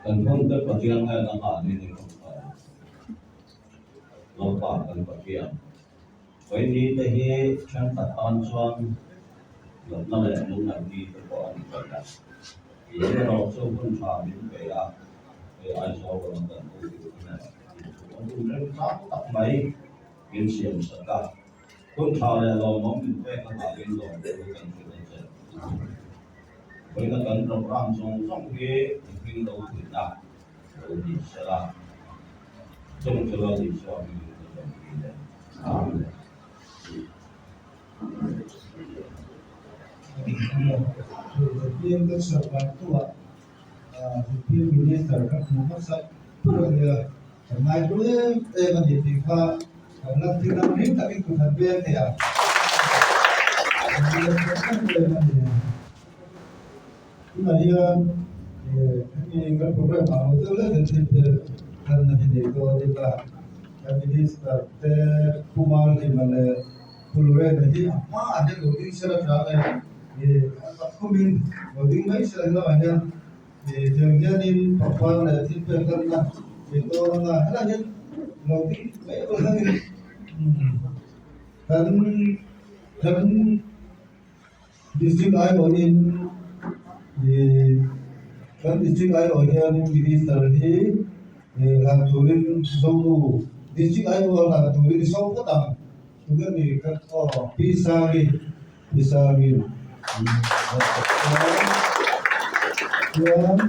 Cần không tất cả riêng hay là họ nên không phải lo quả cần quả kia với đi tới he chẳng tập an toàn lập nó lại lúc nào đi tới quả đi quả cả thì cái đó số không phải những cái ai số của nó cần cái này cũng rất khó tập mấy biến xiên sợ cả không phải là lo mong mình phải các bạn biến lo để cần cái này với các cần trong ram trong cái biến đầu thì đã đầu thì sẽ là trong cái đó thì sẽ Yang tersebar minister kan masa punya mai boleh menjadi nanti nanti tapi bukan biar ya. Cuma dia ini kan program apa tu lah nanti kan nanti itu dia kan minister Kumar di mana puluhan nanti apa ada loading serap jalan Kumin loading mai serap jalan jangan papal nanti perkara itu orang ada yang loading mai orang kan district ai orang kan district ai orang minister ni làm turin sâu district ai orang turin sâu cái tầm juga ni kan pisari yang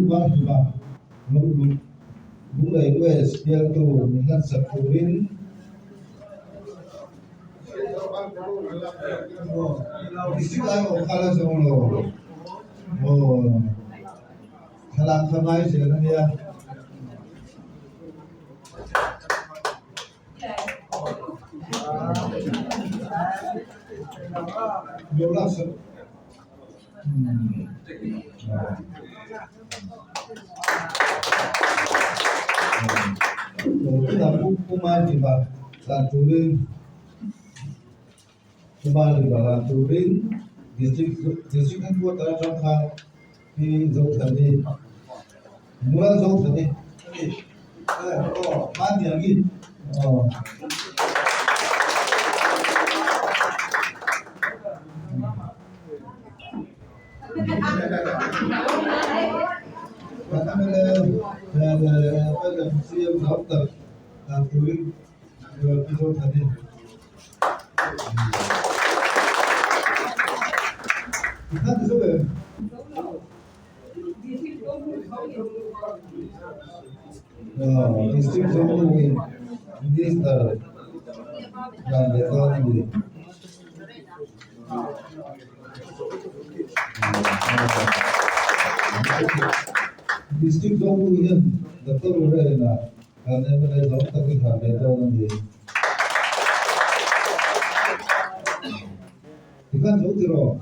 buah mulai west yang tu dengan sepurin district ai orang kalah semua kalah samai sekarang dia Nhiều lắm sự. Rồi là Kumar thì bảo là Kumar thì bảo là district headquarters trong hàng thì dấu thần đi, mua dấu thần đi, bán tiền gì, và các bây giờ CM giáo tập là rồi dấu thần đi. Khác thì số về district zone this là để cho gì district zone nhân tập trung ở đây là nên bên đây giống tập cái thằng để cho gì thì kan giống thì rồi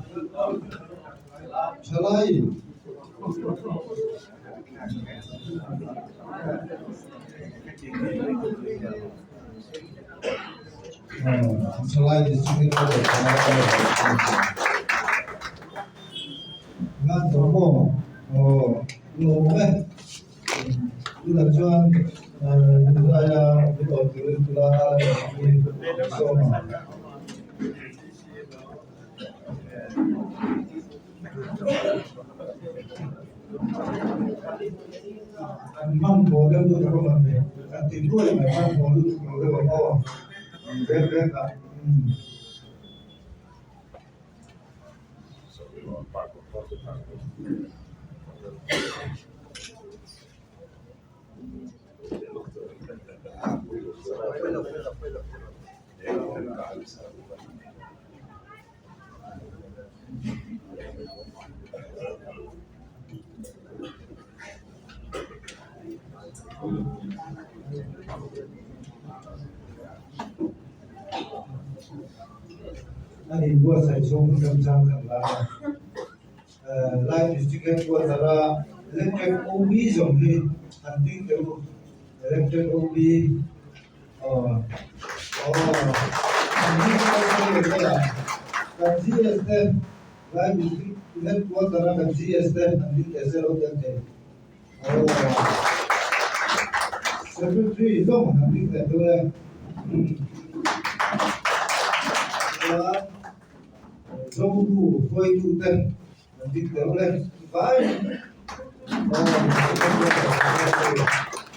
Salai Salai district ngan tomo lo me ila chuan saya itu kira sama mang bộ đem tôi không làm gì, tìm đuôi mà mang bộ lưu tôi bảo ô, bé cả, anh vừa xây xong trong trang khẩn là lại district headquarters là electric OB giống như hành tinh đều electric OB GST lại district headquarters là GST hành tinh कैसे होते हैं secretary giống hành tinh để tôi dấu đủ phơi đủ tên đi kéo lên vai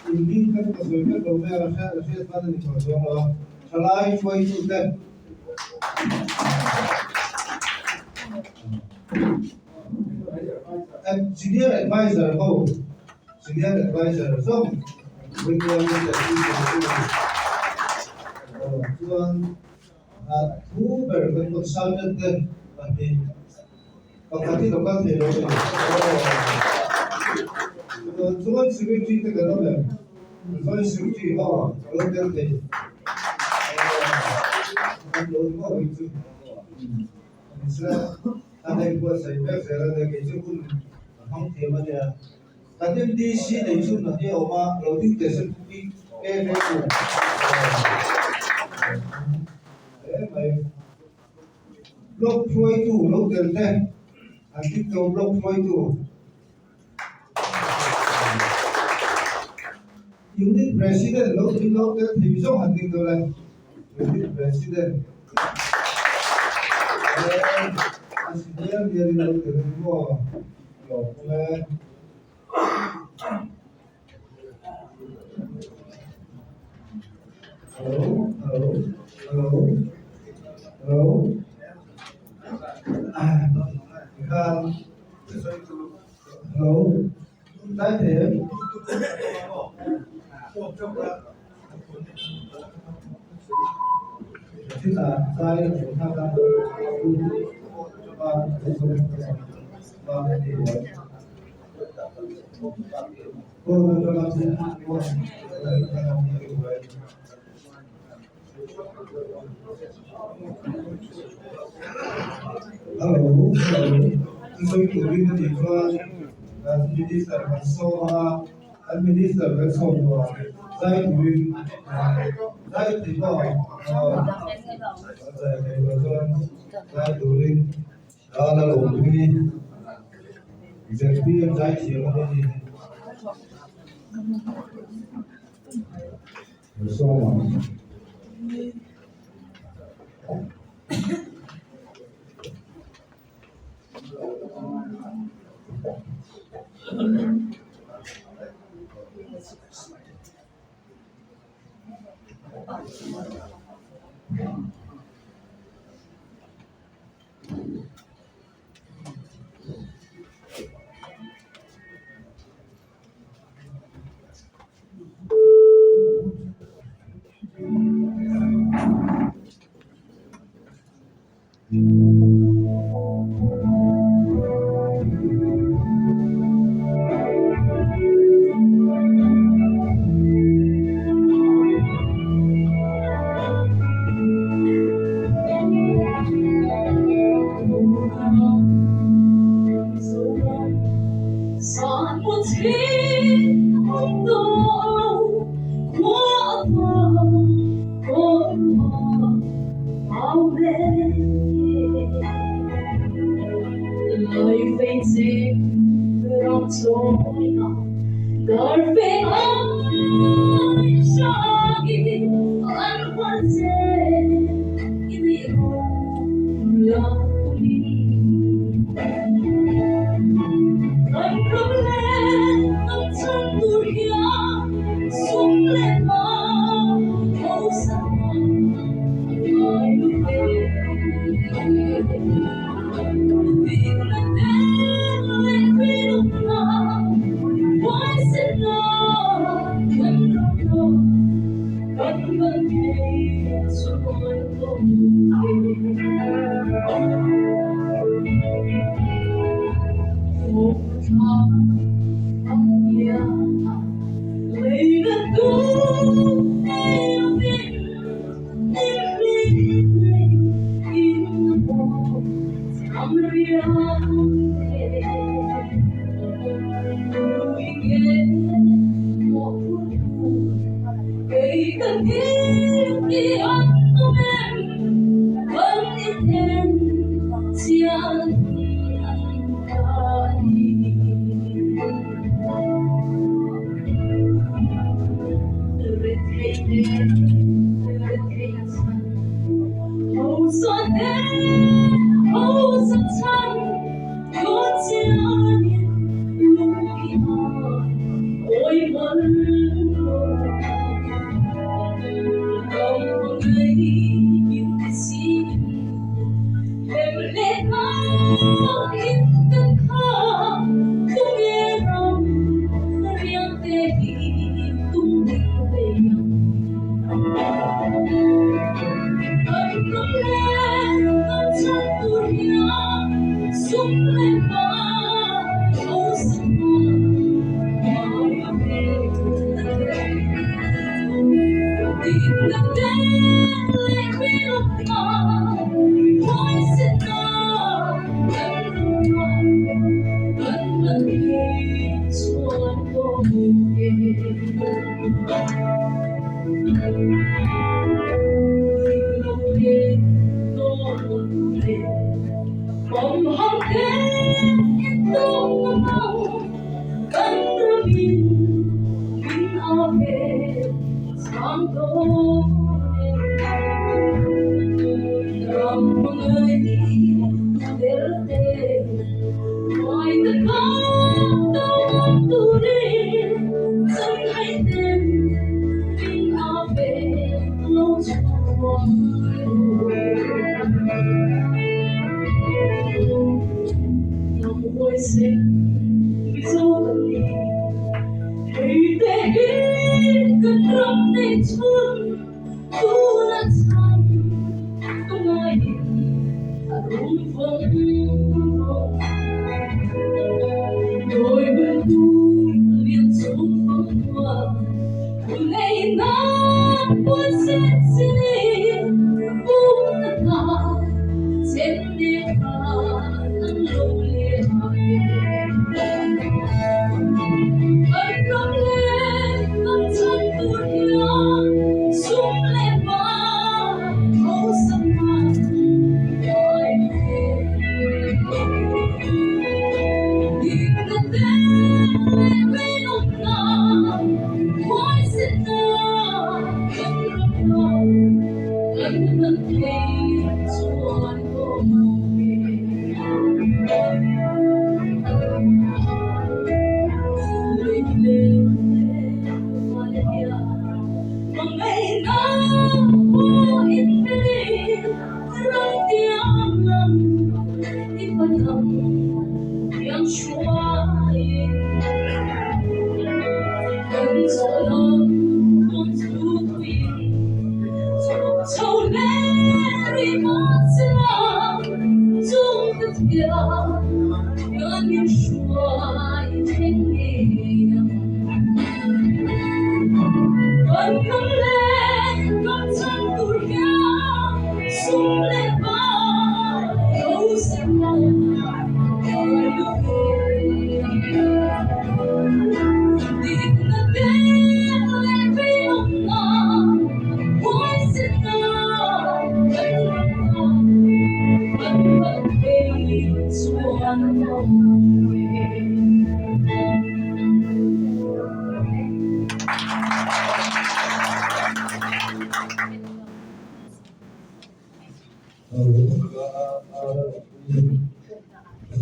ini kan kesulitan domnya rasanya pada di kosong selain phơi đủ tên senior advisor xong bây giờ mình thu về cái consultant tên thì còn cái gì đó có thể rồi rồi security thì cái đó là rồi security họ rồi cái gì rồi có cái gì anh em có xây dựng sẽ là cái gì cũng không thể mà là cái DC này chung là cái mà loading station cũng cái block phôi tủ lúc tiền tên anh tiếp tục block phôi tủ unit president lúc tiền thì số hành tinh tôi là unit president anh senior dia di dalam tiền mua rồi lên hello hello đại thể tức là sai của tham gia và thì cô cho làm gì Hello, tôi chủ đi từ địa phương, minister văn số minister văn số của giải chủ đi, giải thì có giải cái văn số giải chủ đi, đó là lỗ đi, giải viên giải chỉ có đi, văn số mà.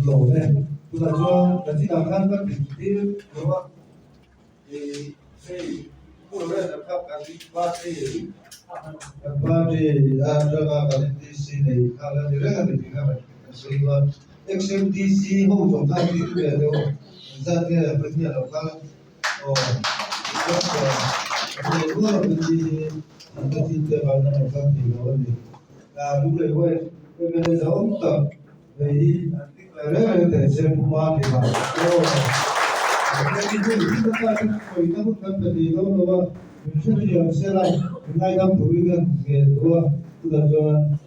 lỗ này tức là cho là chỉ làm ăn các tỉnh đi đúng không thì cái phụ nữ là các cái ba thì cho các cái DC này các cái điều này thì các bạn sẽ là XMDC hỗ trợ các cái điều đó ra cái vấn đề là các thì cũng là vấn đề cái gì để bạn làm các cái đó thì lúc đấy quay bây giờ ông tập về rất là xem qua thì mà cái gì chúng ta phải nó cũng cần phải đi đâu đâu mình sẽ đi làm xe lại ngay năm tuổi gần về tuổi tôi là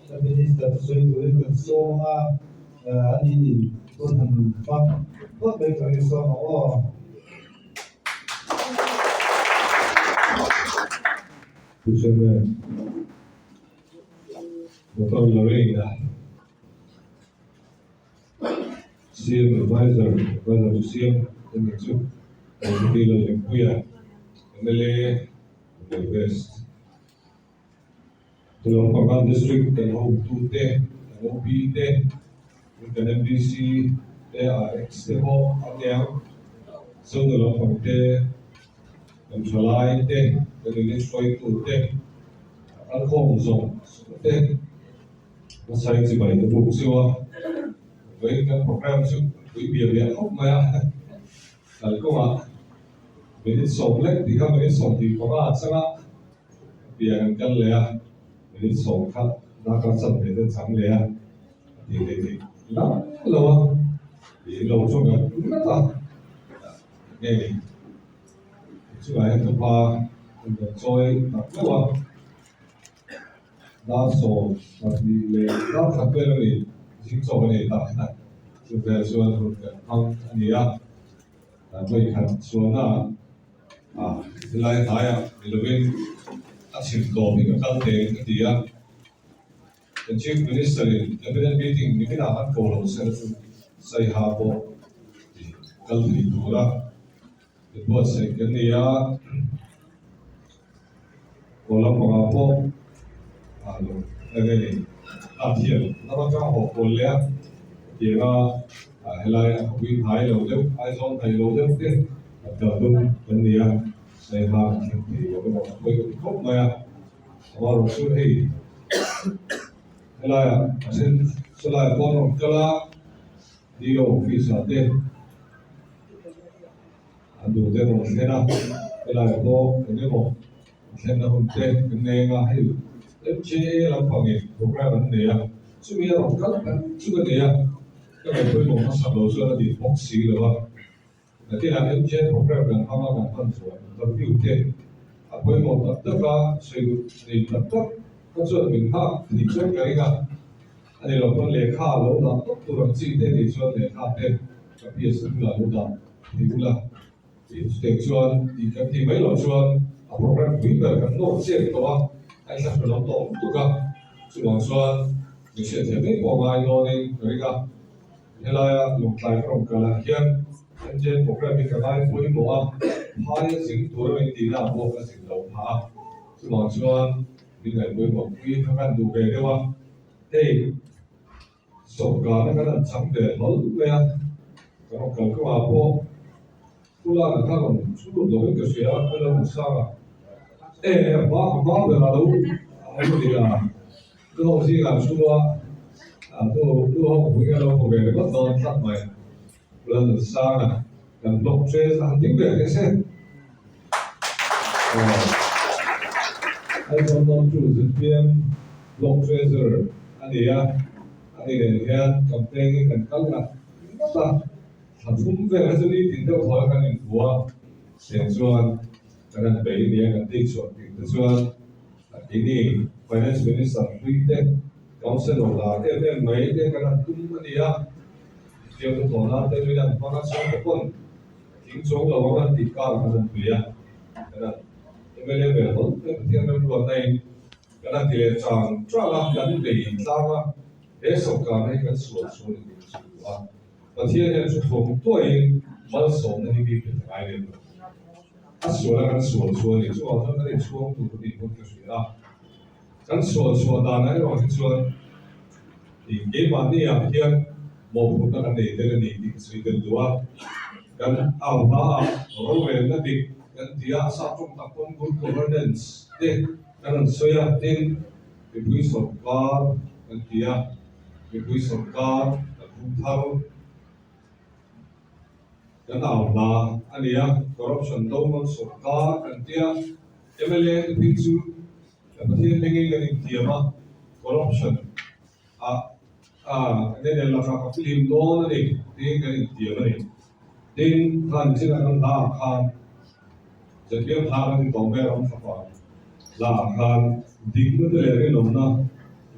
cho cái gì tập soi tuổi gần số anh đi tôi thằng pháp có mấy cái số họ tôi xem một câu lời CM advisor to CM in the two and deal in Puya, MLA in the West. The Lompagan district and home to te, and OP te, with an MDC, there are extemo up there. So the Lompang te, and July te, the destroy to te, alcohol zone, te, the sites by the books you are. Với các program chứ với biểu hiện không mà là công ạ với những số lệch thì các những số thì có là sao ạ biểu hiện căn lệ với những số khác đã có sẵn để được sáng lệ thì lắm lâu thì lâu cho người rất là nghe chứ là hiện qua rồi các bạn đa số là vì lệ đã thật về rồi chính số này tại này chúng ta xuân thuộc thăng anh ấy tôi khẩn xuân lại thái thì lúc bên chịu tổ thì các căn thể thì the chief minister cabinet meeting ni kita akan follow say habo kal thì đủ ra the boss say cái này follow mga po này thiện nó có trong hộp cồn lẽ thì nó hay quý thái lâu đấy ai xong thầy lâu đấy thế đầu tư vấn đề này hàng thì có một cái khúc mà vào sự thì hay xin con cái đi đâu phi sở tên đủ tên một thế nào hay có cái một thế nào tên cái này hay MJ làm bằng nghề program vấn đề chứ bây giờ các chứ cái này các bạn tôi muốn sắp đầu xuân thì học sĩ rồi là cái là MJ program gần hai năm phần rồi tập biểu kiện với một tất cả sự thì tất cả các chuyện mình học thì trước cái là อันนี้เราก็เลขาเราดับตัวเราจีเต้ในส่วนเลขาเต้กับพี่สุดเราดับที่กุละที่สุดส่วนที่กับที่ไม่เราส่วนโปรแกรมวิ่งแบบกันโน้ตเสียตัวไอ้สัตว์เราต้องตัวกับส่วนมีเสียที่ไม่พอมาโน่นนี่เลยกับเวลาลงไปพร้อมกันแล้วเขียนเช่นโปรแกรมมีการคุยบอกว่าพายสิ่งตัวเราดีนะบอกว่าสิ่งเราพาส่วนมีการคุยบอกคุยทำกันดูไปด้วยว่าเฮ้สงการนั้นก็นั่งทำเดือดร้อนเลยอ่ะก็ต้องการก็ว่าพวกผู้ล่าถ้าเราสู้เราไม่เกิดเสียก็เราสร้างบ้าเวลาเราให้ดูดีอ่ะก็ต้องสิ่งการสู้ว่าตัวห้องคุยกันเราคุยกันก็ตอนทัดใหม่เราสร้างอ่ะกันลงเชื่อสันติแบบนี้เช่นไอ้คนนอนจู่จะเปลี่ยนลงเชื่อเจออันนี้อ่ะอันนี้เนี่ยกับเพลงกันกันละแต่ถ้าทุ่มเวลาจะรีบถึงจะพอกันอีกหัวเสียงส่วนกันไปเนี่ยกันที่ส่วนที่ส่วนที่นี่ finance minister คุยเด็กกองเสนอลาเด็กไม่เด็กกันทุ่มอันนี้อ่ะเดี๋ยวจะตัวนั้นเด็กไม่ได้ฟังกันสองคนทิ้งช่วงเราวันที่การกันเปลี่ยนกันไม่ได้แบบนั้นที่เราดูในกันที่เราจังจ้าละกันไปจ้างว่าสงการให้กันส่วนนี้ว่าประเทศเนี่ยทุกคนตัวเองมันส่งในที่เป็นไงเลยถ้าส่วนกันส่วนนี้ช่วงนั้นก็ได้ช่วงตัวนี้คนก็ช่วยละกันส่วนด้านนั้นเราที่ส่วนที่เกี่ยวกับนี่อย่างเช่นมองพูดกันในเรื่องนี้ที่สิ่งเดียวกันเอามาเราเองนั่นดิกันที่อาศัยตรงตะกุน good governance เด็กกันส่วนที่เป็นผู้สงการกันที่มีผู้สงการผู้เท่ากันเอามาอันนี้corruption ต้องมันสงการกันที่MLA พิจูประเทศนี้กันอีกที่มา corruption เนี่ยเราจะกับลิมโดนนี่ที่กันอีกที่มาเนี่ยดิ้งท่านที่กันลาคานจะเกี่ยวทางที่ต้องไปรำสักวันลาคานดิ้งมันจะเรียกลงนะ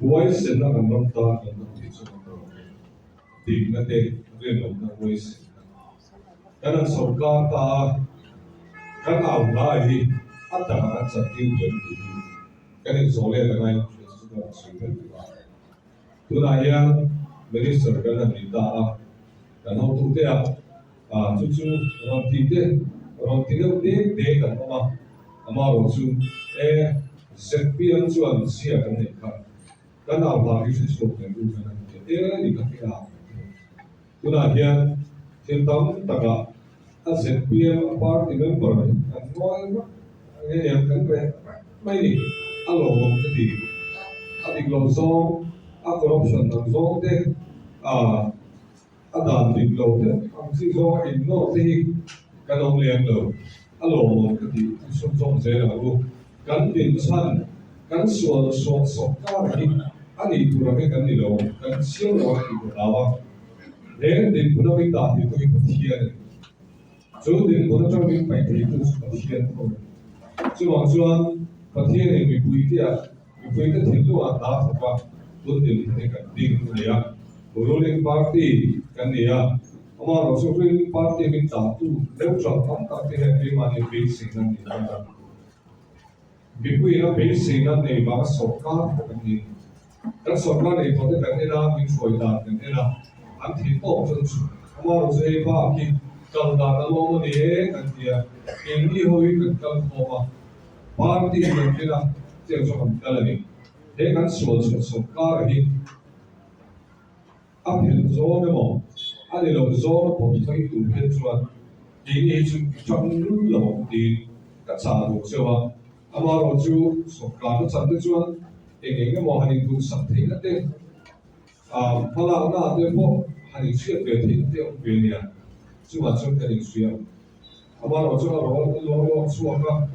voice นั่นกันรำตากันที่สุดดิ้งนั่นเองเรียกลงนะ voice กันสงการตากันเอาได้อัตตากันสักทีเดียวกันอีกสองเรื่องอะไรสุดยอดสุดยอดตัวไหนยังไม่ได้สนกันนั่นนี่ตากันเอาทุกอย่างจู่ๆเราตีเด็กันมาเราจู่เซ็ตเปลี่ยนส่วนเสียกันเนี่ยกันเอาบางที่สุดเนี่ยดูกันนี่กันที่เราตัวไหนยังที่ตั้งตากเซ็ตเปลี่ยนพาร์ตี้เมมเบอร์กันว่าอย่างกันไม่นี่อารมณ์ก็ดีอีกลมโซ่corruption ลมโซ่เด็กด่านดิบโลกเนี่ยที่โซ่อินโน่ที่กันองเลี้ยงเลยอารมณ์ก็ดีส่งเสียงเรากันดินชั้นกันส่วนสกการที่อันนี้ตัวเรากันนี่เรากันเชี่ยวเราที่ตัวเราเรื่องดินคนเราไม่ได้ที่ตัวที่เทียนส่วนดินคนเราไม่ไปที่ตัวเทียนคนส่วนประเทศเนี่ยมีคุยที่ที่ตัวด่าสักว่าตัวดินเนี่ยกันดินเนี่ย ruling party kan dia हमारा ruling party में तातू neutral हम ताकि है कि माने base signal निकालना बिल्कुल ना बेस सिग्नल नहीं बात सरकार kan ni kan सरकार ने तो करने ना मिन सोईदा करने ना हम ठीक तो हमारा ruling party कल दाना लोगों ने kan dia ini हुई कल होगा party में तेरा तेरे जो हम कल नहीं ये kan सरकार ही 앞에 조금은 안에로 조금 보통이 두편주한 이게 좀 정글로 이 가차로 저와 아마로 주 속가도 잔드주한 이게 뭐 하는 그 상태인데 하나하나 되고 하는 수업 되는데 왜냐 좀 맞춰가는 수업 아마로 저로 수업가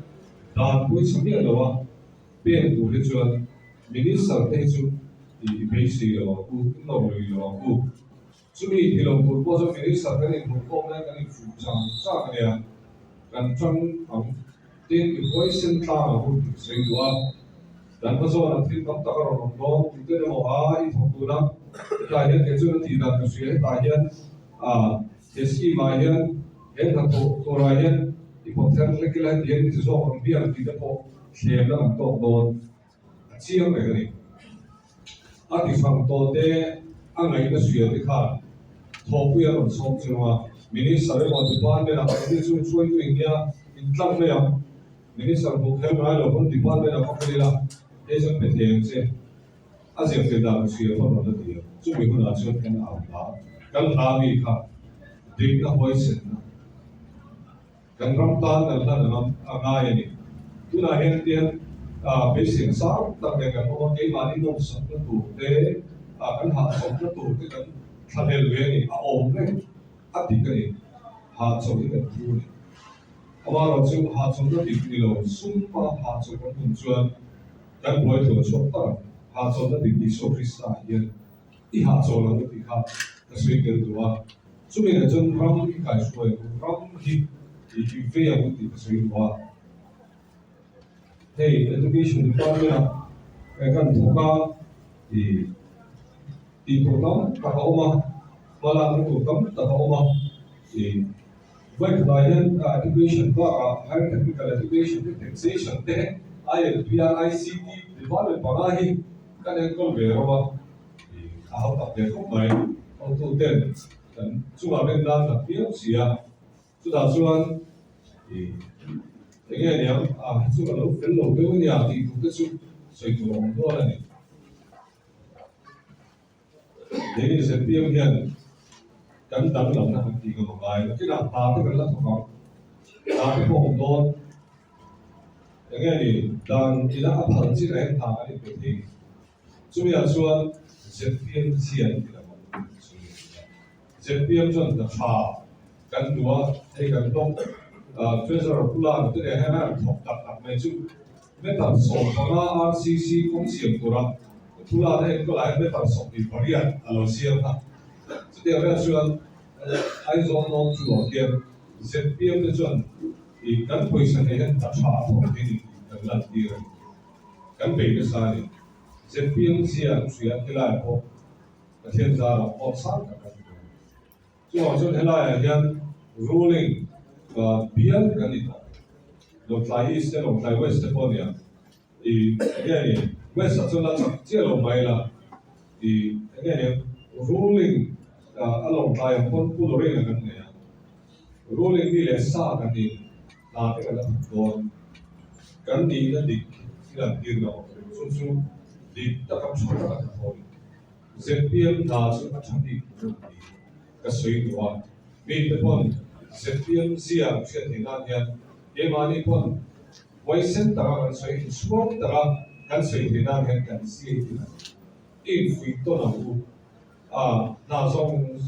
다 보이 성격으로 배도 해주한 미니스터 해주 이 베이스로 끝나버리고 준비 이런 걸 보조 미니스터 그냥 보고는 그냥 부장 그냥 간장 된 보이스 따라고 생각와 난가서 팀 답답하러 놓고 그때는 이 덕분에 tại hiện cái chuyện thì là cái chuyện tại hiện cái gì mà hiện hiện thằng tổ ra hiện thì một tháng lấy cái này hiện thì do con bia thì nó có xem nó làm tổ đồn chiêu này cái thì phần tổ thế anh ấy nó chuyện thì khác thầu bia nó xong chứ mà mình sẽ phải một địa bàn để làm cái chuyện suy nghĩ kia in lặng này mình sẽ phải một cái nào đó một địa bàn để làm cái là để cho mình thấy chứ aziang te da suy phong nó thì chúng mình cũng là chuyện cái nào đó cái nào đi khác định nó hơi xin cái Ramadan là nó ngay này tu là hiện tiền bị sinh sáng đặc biệt là có cái mà đi nông sản nó tủ tế cái hạt giống nó tủ tế cái thành hệ luyện này ổn đấy thì cái hạt giống cái tu này mà rồi chúng hạt giống nó bị nhiều xung quanh hạt giống nó cũng chuẩn cái buổi tối sốt ta hạt giống nó bị số Krista hiện thì hạt giống nó bị khác cái suy nghĩ đó chúng mình là chân ram cái suy ram thì về một cái suy nghĩ đó hey education department kan thoka thì thủ tấm ta có mà làm thủ tấm ta có mà thì với cái hiện education đó higher technical education taxation thế ai PRICT department bằng ai cái này có về rồi thì học tập để không phải ông tu tiên chúng ta bên đang tập biết gì chúng ta chuan thì thế nghe nhỉ chúng ta lúc đến lúc cái nhà thì cũng cái chút xây dựng đó là này thế thì sẽ tiêm hiện cắn đắng lòng là thì có một vài cái nào ta cái là không ta cái bộ đó thế nghe thì đang chỉ là áp dụng chỉ là ta cái thì chúng ta chuan sẽ tiêm tiền thì là một sẽ tiêm cho người ta cắn đũa hay cắn đông bây giờ là cái này hay là học tập mấy chú mấy tập sổ của RCC công xiềng của nó là đây có lại mấy tập sổ thì có riêng là xiềng ha thế thì bây giờ ai dùng nó chủ kia sẽ tiêm cái chuẩn thì cắn quay sang này tập phá của cái gì cái lần đi rồi cắn bể cái sai này sẽ tiêm xiềng xuyên cái lại của cái thiên gia là học sáng cả cái chú hỏi cho thế này là ruling biar kan itu, lokal East dan lokal West pun di ini West adalah kecil lokal lah, di ini ruling lokal yang pun ruling kan ya, ruling di lesa kan di nanti kan don kan di tidak kira susu di tak apa kan pun, setiap nasi macam di kasih dua, beda pun setiap siang setiap hari dia mani pun wisen terang saya semua terang kan saya hari kan siang ini itu nahu nasong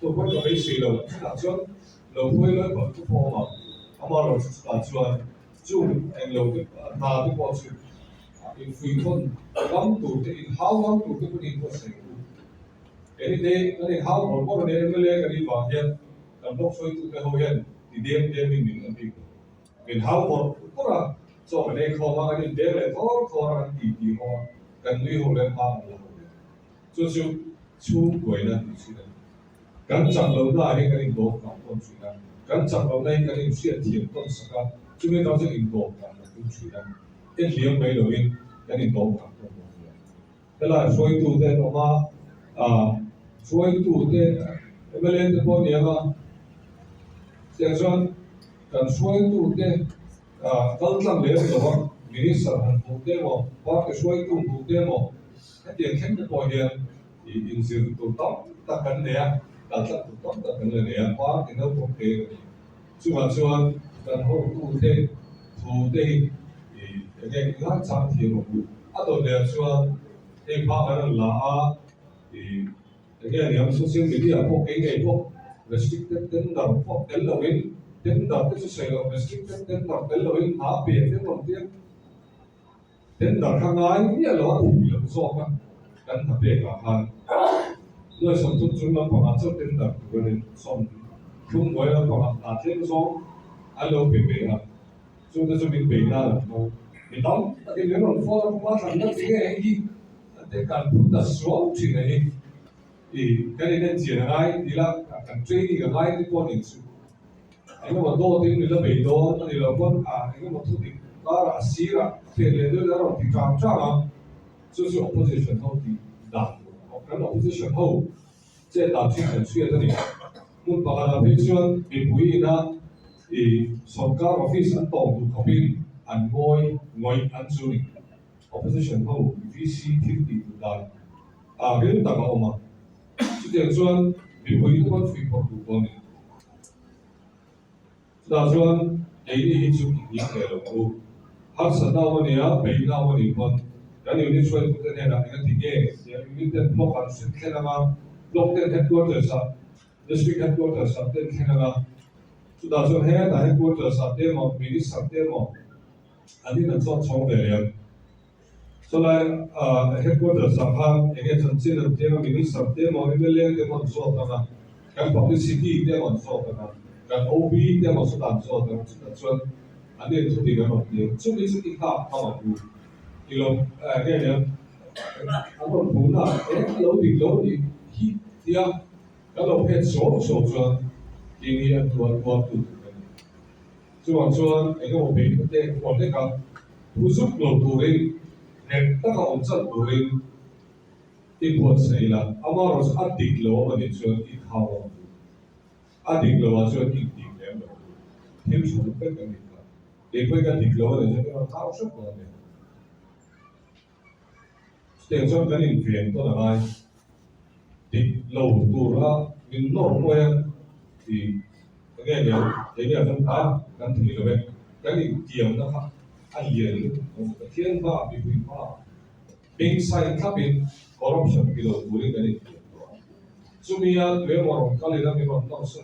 tu pun jadi silo nasong lo pun lo pun tu pun mah amaran cuan jum lo na tu pun tu ini pun lam tu ini how lam tu pun ini pun saya ini deh ini how pun ini melihat ini bahagian làm đốc suy tu cái hậu hiện thì đêm mình làm việc mình hao một cũng là cho cái này không mà cái đêm lại có là thì họ cần đi hậu lên bao là cho chú quầy là thì suy là gắn chặt lâu lại cái hình đồ cảm con suy là gắn chặt lâu nay cái hình xuyên thiền con sắc là chúng mình nói cho hình đồ cảm là con suy là cái liếng mấy đầu in cái hình đồ cảm con thế là suy tu thế nó mà suy tu thế em lên cái con này mà Tiếng John cần suy tu thế câu làm lễ rồi minister hành phục thế mà qua cái suy tu phục thế mà cái tiền khách cái coi hiện thì in sự tu tóc ta cần nè ta chắc tu tóc ta cần nè qua cái nó không thể chứ mà cần hỗ tu thế thì cái khác chẳng thiếu một đồ nè thì ba cái là thì cái này social media có cái này có restricted đến đầu hoặc đến đầu cái số lượng restricted đến đầu đến đầu in hạ biển đến đầu tiên đến đầu hàng ngày như là thì là do mà đến hạ biển là hàng nơi sản xuất chúng nó còn ăn đến đầu của nên xong chúng mới là còn ăn thêm do alo biển là chúng ta chuẩn bị là thì đó cái nếu mà phô không quá thành đất cái gì để cần phun đất xuống chuyện này cái này nên chỉ là ai thì là cần chơi đi cái ai thì con hình sự anh mà đôi thì mình là bị đôi thì là con anh mà thu thì đó là xí là thì là đôi đó là thì trang trang à 就是opposition 后的党，跟 opposition 后，这党去程序这里，我把它配算比不一呢，सरकार office 安当住嗰邊安外安處理 opposition 後 VC 貼地單，佢大家好嘛，即係算比不一都講推廣到呢，但算你啲喺處理嘅咯，黑神到我哋啊，北到我哋講。dan unit soal itu ada dengan tiga, ya unit dan blok harus kenapa blok dan headquarters district headquarters dan kenapa sudah soal head headquarters demo minister demo, ini nanti soal beliau, soal headquarters apa, ini jangan demo minister demo, MLA demo soal apa, kan publicity demo soal apa, kan OB demo soal apa, soal ini itu tiga macam, cuma itu kita apailo cái này anh còn muốn là cái lỗ thì khi dia cái lỗ hết số cho kinh nghiệm tuần tu cho cái một bên cái còn cái tu giúp lỗ tu lên nên tất cả ông chân tu lên thì buồn xảy là ông bảo là ăn thịt lỗ mà để cho thịt hao ăn thịt lỗ mà cho thịt em thêm số cái này để cái thịt lỗ để cho nó hao sức rồi tiền cho cái hình viện tôi là ai thì lâu tu ra mình nổi quen thì cái này cái này chúng ta cần thử rồi cái này tiền nó khác anh liền cái thiên ba bị hủy ba bên sai khác bên corruption cái đầu tu cái này chúng mình về mà cái này là mình cònต้องsống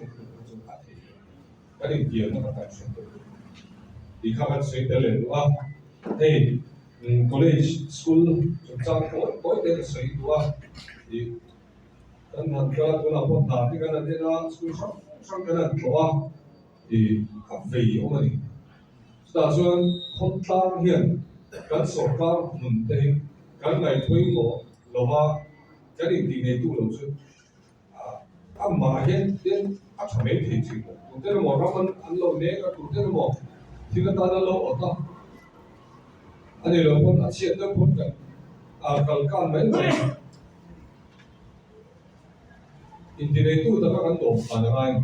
trong cái này tiền nó khác thì các bạn sẽ thấy là hey college school chúng ta có cái sự đó thì anh hàng cái tôi làm một tháng thì cái này là school xong cái này có thì các vị ông ấy ta cho không tăng hiện cái số cao mình đây cái này thuê một lô hoa cái định thì này tu lâu chưa mà hiện đến thằng mấy thì chỉ tụi tôi là một ăn lâu nè tụi tôi là một thì người ta đã lâu ở đó anh ấy là con đã chuyện đó con cần cần can mấy người internet tu đó các tổ phản ánh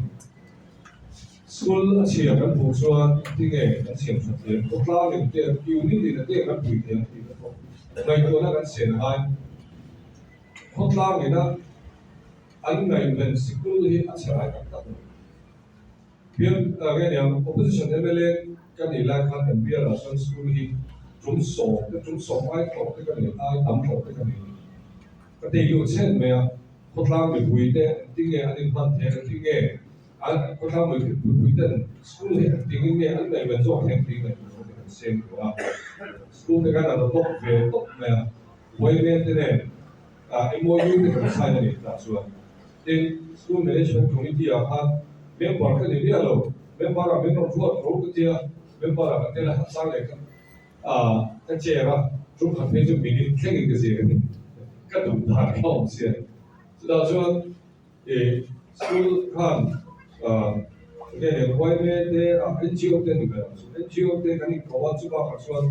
school chia các bộ cho thì nghề các chuyện thực tế có lao đến tiền unit thì là tiền các quỹ tiền thì nó đây tôi đã các chuyện hay có lao người ta anh này mình school thì anh sẽ lại các biết cái này opposition MLA cái này là khá cần biết là school thì chúng số ai có cái này ai tầm có cái này cái điều yêu chen mà có làm việc vui thế tiếng nghe anh phân thế tiếng nghe anh có làm việc vui thế school thì tiếng nghe anh này vẫn做thêm tiếng này xem của school cái này là tốt về tốt mà quay về thế này MOU thì cũng sai này là xuống thì school management committee à member cái này là member là member ruột cái kia member là cái là sang này cái trẻ mà chúng ta phải chuẩn bị cái gì cái đủ thằng không xí, cho nên cho school kan cái này quay về để NGO tên được NGO tên cái này có bao nhiêu các bạn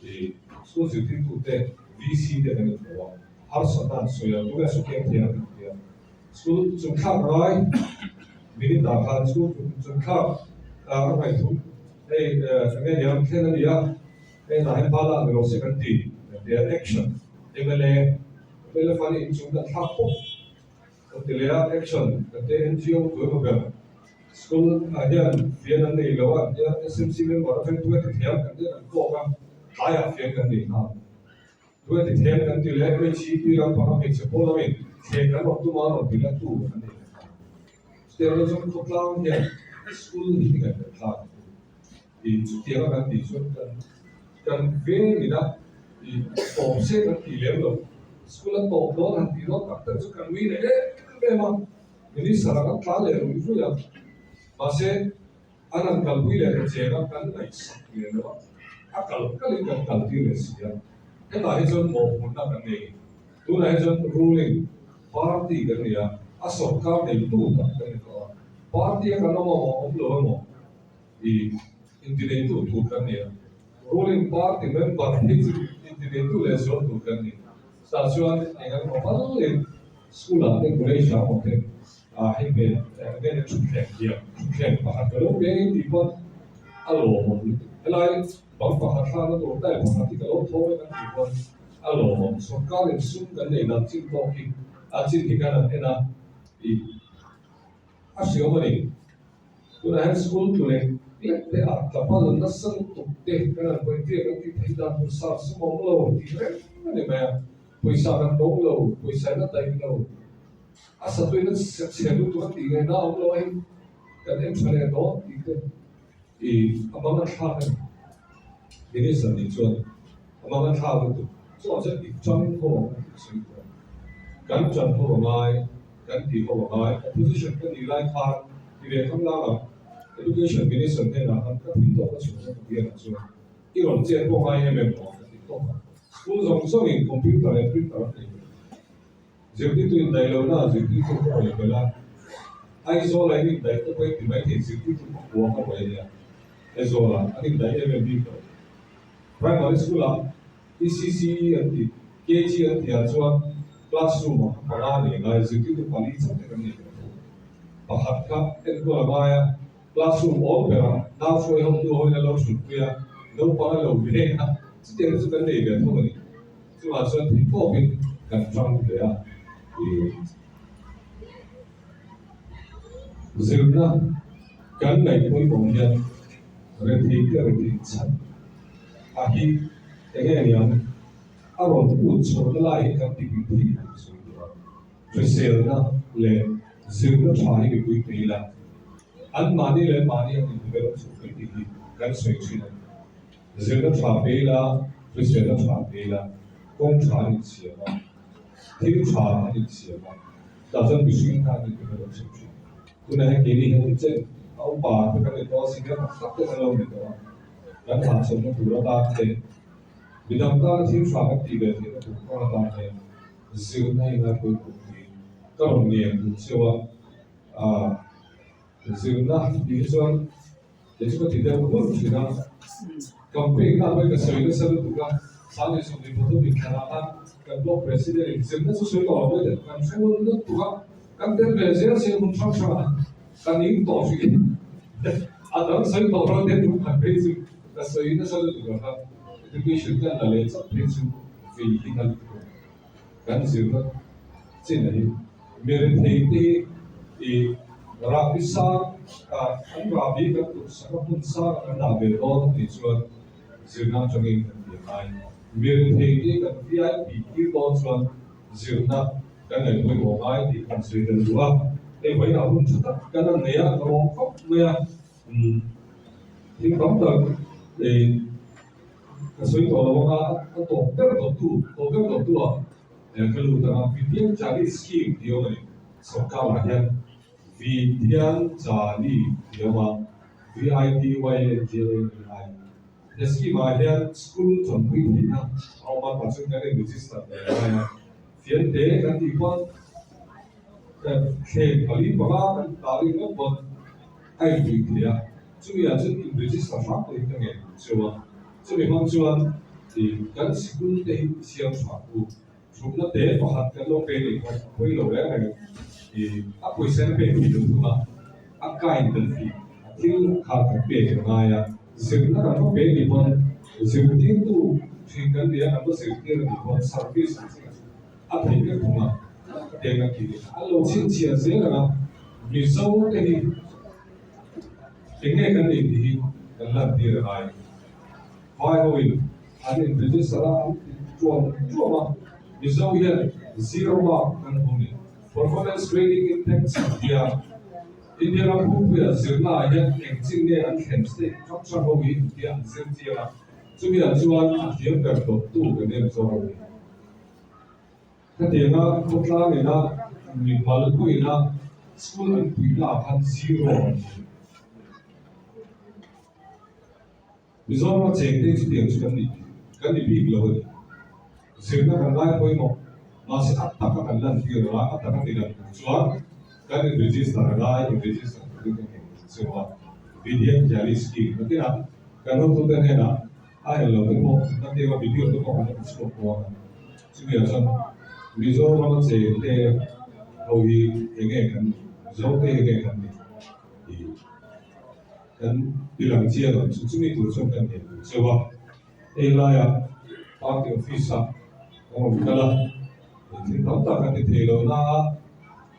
thì school dự tính tụi tên VC tên cái này có har satan soya tụi cái số kiện tiền school chúng khác rồi mình đã khai school chúng khác phải tụi đây cái này cái này cái này ba là người sẽ cần tiền their action MLA fan in chúng ta thắc phục cái là action cái NGO tuổi một gần school hiện phía này là vậy SMC mình bảo phải tuổi thì theo cái là cố gắng đại học phía cái này nào tuổi thì theo cái là cái chi phí là bao nhiêu sẽ bao nhiêu theo cái một tu mà một là tu cái này thế là chúng tôi làm hiện school thì cái là thì theo cái thì chúng ta cần về người ta thì tổ chức cái tỷ lệ rồi school là tổ đó là tỷ lệ các tất cả cần vì này cái mà mình đi sang các khá là rồi chứ là mà sẽ anh ăn cần vì là cái chế nó cần phải sạch liền đó cần cái này cần tiêu là gì á cái này cho một là cái này tôi này cho ruling party kan ni asok ka ni tu kan ni ko party kan mo lo mo I intine tu kan ni ruling party member intine tu le so tu kan ni stasiun engan mo paling sekolah ni boleh siapa pun hingga ni cukai dia cukai pahat kalau dia di pun alo mo helai bang pahat lah tu dah pahat kalau thoi kan di pun alo mo so kali sum kan ni nak cing toki cing tiga nak ena I asyik ni tu dah school tu le le kapal nasang tu deh kan boleh dia kan kita hidup bersama semua lo tidak ni mah पैसा kan dong lo, पैसा kan tay lo. Asa tu ini selu tu kan tinggal na om lo ay kan em sana do tinggal. Amangan thah kan, ini seni cuan. Amangan thah tu, so aja ikjan ko kan jan ko ngai, kan di ko ngai, opposition kan nilai thah, nilai kam la education minister ni na kan tidak kan semua dia kan cuan. Iron jen ko ngai em ko tidak. School song in computer and printer. Jadi tu in dialog na, jadi tu ko ay bala. Ay so la in dialog ko ay timay tin jadi tu ko ko ay niya. Ay so la, ani dialog MB ko. Primary school la, ECC at KG at yatsuan classroom para ni na jadi tu pali sa ni. Pahat ka et ko la classroom all pera, na so yung tu hoy na lo suya, no para lo bine na.这点是跟那边同的，是吧？说你后面跟装的呀，人呢，跟来会共人，人体个人产，去那个样，我不错的来跟地地，所以说呢，来人的差异就不一样，按马尼来马尼，你不要说地地跟谁去呢？人的差别啦，对谁的差别啦，公差一些嘛，听差一些嘛，打算必须看你这个程序。tu này kỹ đi hơn trên ông bà với các người to xin phép sắp tới lâu để đó gắn hạ sống nó đủ ta thế vì làm ta thiếu soát các tỷ lệ thì nó cũng có ta thế dư này là cuối cùng thì các đồng nghiệp cũng chưa dư na thì cho để cho thì đều muốn thì na công ty na với cái sự nó sẽ được ra sáng nay xong thì một số việc làm cái block president dư nó sẽ có với được cái số nó tụ kan den bezer se mun changcha kan ing to fi adam sai to ro den tu kan bezu ka sai na sa du ka education kan la le sa bezu fi hinal kan zirna chin ai mere thei te e ra bisa ka an ra bi ka tu sa mun sa kan da be do ni chuan zirna changin kan bi ai mere thei te kan vip ki do chuan zirna cái này mới có ai thì cần suy nghĩ đúng không? Để vậy là không chắc cái này này là nó khóc mẹ thì không được để cái suy nghĩ đó là nó tổ chức tu à cái lúc đó vì tiền trả đi scheme điều này số cao là hiện vì tiền trả đi điều mà VIP cái scheme mà hiện school chuẩn bị thì nào ông mà bắt chúng ta để register để phiền tế các địa phương khe quản lý bảo an tạo nên các bọn ai bị thế à chúng mình là chúng mình register phát tới cái nghề chưa chúng mình mong chuan thì các school để siêu phát của chúng nó để vào hạt cái lô bê để quay lỗ đấy này thì áp quay xe bê thì được mà áp cái được thì thiếu hạt cái bê cái này à dừng nó làm bê thì bọn dừng tiếng tu thì cái này là nó dừng tiếng thì bọn service áp hình cái thùng à để cái gì alo xin chia sẻ là vì sau cái gì tiếng nghe cái gì thì cái lần thì là ai phải hồi anh em bây giờ là chuông mà vì sau hiện zero mark kan hone performance grading intensity ya India la khu ya zirna ya engine ne an khem ste chok chok ho wi ya zin ti ya chu ya chuan a thiam ka to tu ke ne so ho cái tiếng quốc gia này là mình bảo là quỷ là school and quỷ là thành zero bây giờ nó chạy đến cái tiếng cái gì bị lâu rồi zero nó còn lại quỷ một masih atak akan nanti orang atak tidak jual kan register lah register itu semua video jadi ski nanti lah kalau tu kan na lo tu nanti orang video tu orang ada semua orang sebenarnya video orang cek hobi kan jauh kan kan bilang dia lah cuma itu kan sebab ya pakai visa orang kalau thì tóm tắt cái thì lâu na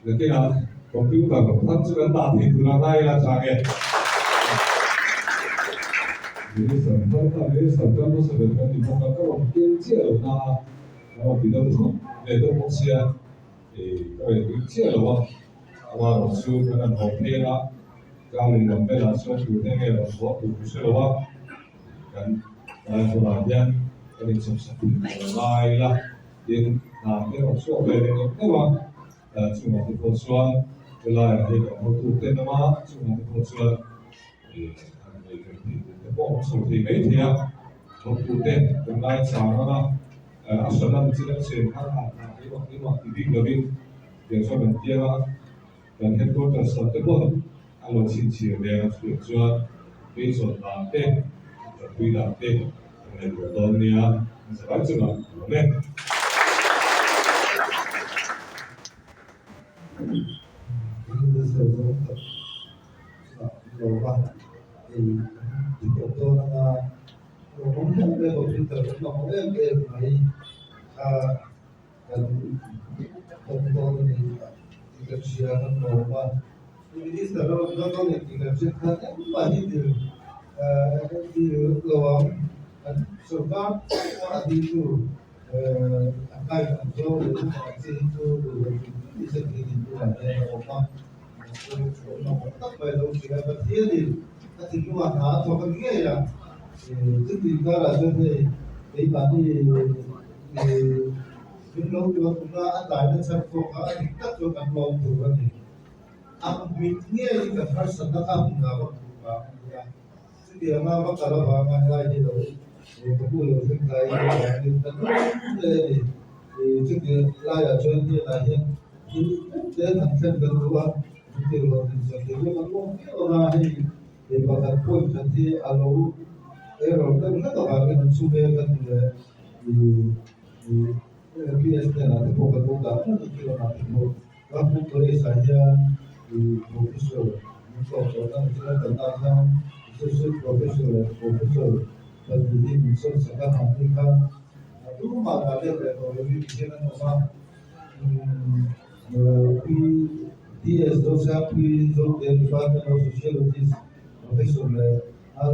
là cái nào computer của thân sự đã thì từ nay là sao vậy thì sản phẩm là cái sản phẩm nó sẽ được thì không có các bạn kiên trì lâu na nó bị đâu không để đâu không xe thì các bạn kiên trì lâu mà mà số cái nào học thế là các mình làm cái là số chủ thế này là số chủ số lâu kan cho là nhân cái này sắp sắp lại là đến cái một số về cái mà chúng ta có soan là cái một tu tên mà chúng ta có soan thì cái bộ số thì mấy thì một tu tên tương lai sáng nó số năm chỉ là xem khác cái mà thì được đi để cho mình kia cần hết có cả số cái bộ alo xin chiều để cho bây giờ làm tên quy làm tên này của tôi nha sẽ bắt chước là Ini sesuatu bahwa di foto nama umumnya ada komputer, nomornya ada mai dan foto ini dikerjakan bahwa ini sekarang ini dikerjakan banyak di luar serta orang itu akan jauh lebih itu bisa dihidupan orang orang tak perlu kita berhenti tapi cuma atau kerja ya jadi kalau ada di mana belum juga ada satu orang kita juga belum juga ni apa bitnya kita harus sedekah mengawas jadi apa kalau orang lain itu kemudian kita ini jadi layar jadi layar dia nanti kedua itu jadi kalau orang ini dipakai pun nanti kalau error kan kita akan sudah kan di PSD nanti pokok-pokok nanti kita nanti kamu boleh saja di profesor untuk orang kita tentang sesuatu profesor jadi misal sekarang kita itu malah ada teknologi bikinan orang PS dosa puis del Department of Sociology professor al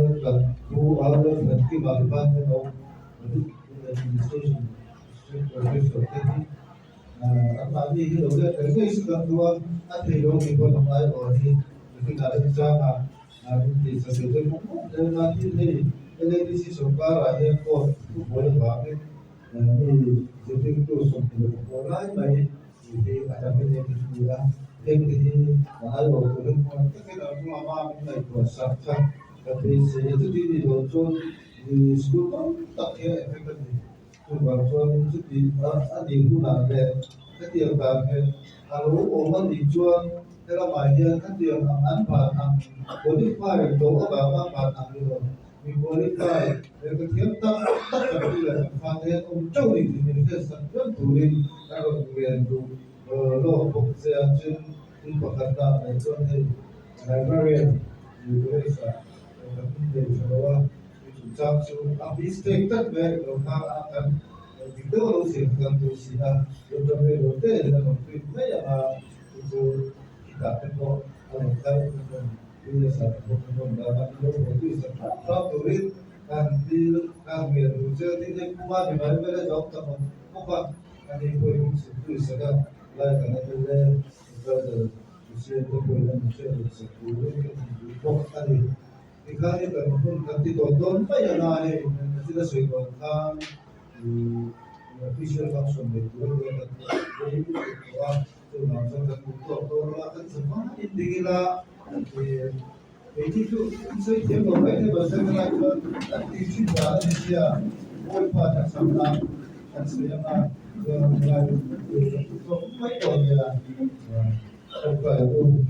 Frankie Department of Administration professor apa ini kita udah kerja sekarang dua ada yang ikut online orang ini ada cara di sesuatu dan nanti ini elektrisasi solar ada kok boleh pakai ini jadi itu semua online baik jadi ada banyak juga yang ini ada waktu kita semua mah kita kuasa tapi itu di dojo di sekolah tak ya efektif sebab itu di ada guna ada ketika kalau orang dijual dalam aja kan dia manfaat boleh pakai doa bapak manfaat itu boleh pakai ketika tak terpilih manfaatnya untuk ini sesuatu turin kalau turin itu lo fokusnya di pekerjaan itu nih librarian di desa di Jawa itu jauh habis tekad baik lokal akan itu harus dikontrolkan untuk hotel dan hotelnya ya itu kita perlu melakukan ini satu pengembangan itu serta turis nanti kami rujuk di kumar di mana jauh teman apa kan itu sedang karena itu usia terbulan usia sepuluh itu tadi dikali kan nanti tonton apa yang ada tidak sesuai dengan official function itu jadi itu langsung tertutup akan semua intinya itu saya jemput ini bahasa Melayu aktif juga dia boleh pada sama dan saya mấy tuần là không phải luôn.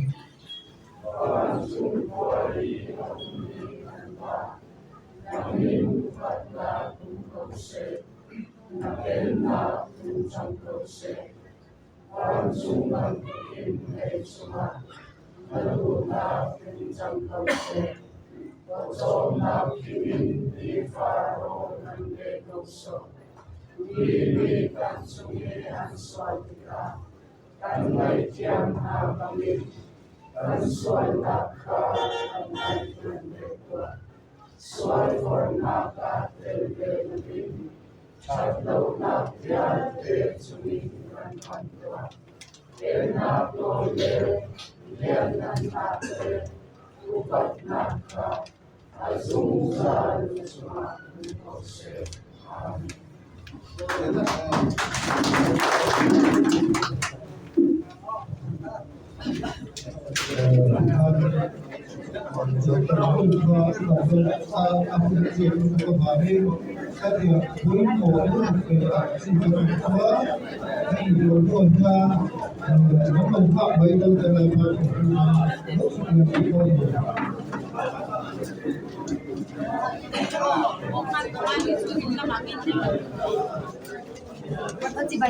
Pati ba